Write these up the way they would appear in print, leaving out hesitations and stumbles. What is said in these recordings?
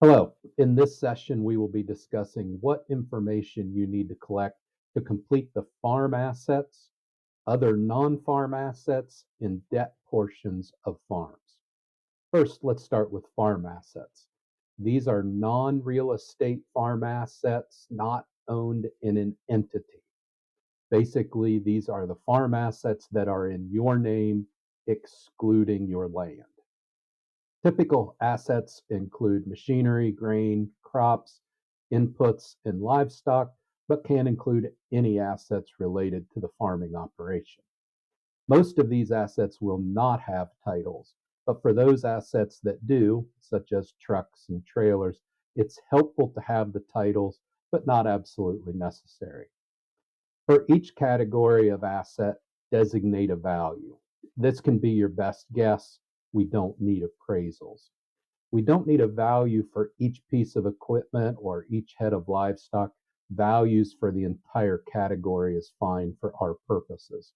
Hello. In this session, we will be discussing what information you need to collect to complete the farm assets, other non-farm assets, and debt portions of farms. First, let's start with farm assets. These are non-real estate farm assets not owned in an entity. Basically, these are the farm assets that are in your name, excluding your land. Typical assets include machinery, grain, crops, inputs, and livestock, but can include any assets related to the farming operation. Most of these assets will not have titles, but for those assets that do, such as trucks and trailers, it's helpful to have the titles, but not absolutely necessary. For each category of asset, designate a value. This can be your best guess. We don't need appraisals. We don't need a value for each piece of equipment or each head of livestock. Values for the entire category is fine for our purposes.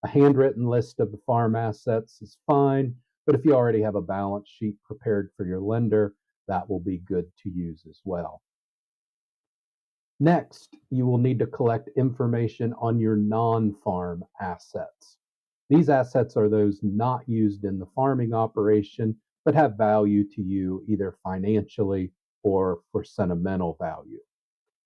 A handwritten list of the farm assets is fine, but if you already have a balance sheet prepared for your lender, that will be good to use as well. Next, you will need to collect information on your non-farm assets. These assets are those not used in the farming operation, but have value to you either financially or for sentimental value.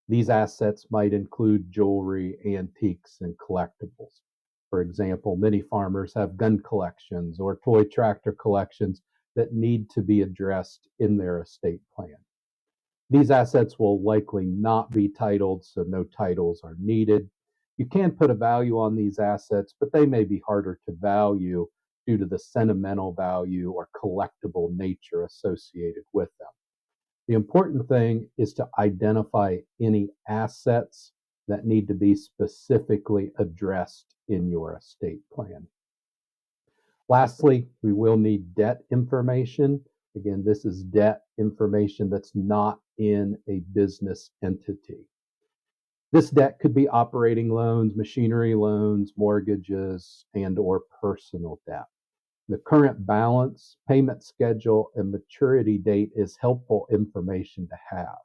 These assets might include jewelry, antiques, and collectibles. For example, many farmers have gun collections or toy tractor collections that need to be addressed in their estate plan. These assets will likely not be titled, so no titles are needed. You can put a value on these assets, but they may be harder to value due to the sentimental value or collectible nature associated with them. The important thing is to identify any assets that need to be specifically addressed in your estate plan. Lastly, we will need debt information. Again, this is debt information that's not in a business entity. This debt could be operating loans, machinery loans, mortgages, and or personal debt. The current balance, payment schedule, and maturity date is helpful information to have.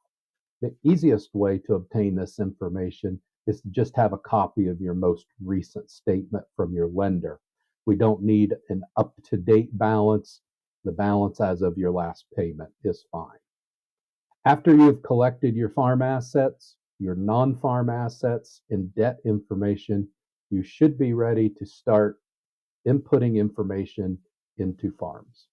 The easiest way to obtain this information is to just have a copy of your most recent statement from your lender. We don't need an up-to-date balance. The balance as of your last payment is fine. After you've collected your farm assets, your non-farm assets, and debt information, you should be ready to start inputting information into farms.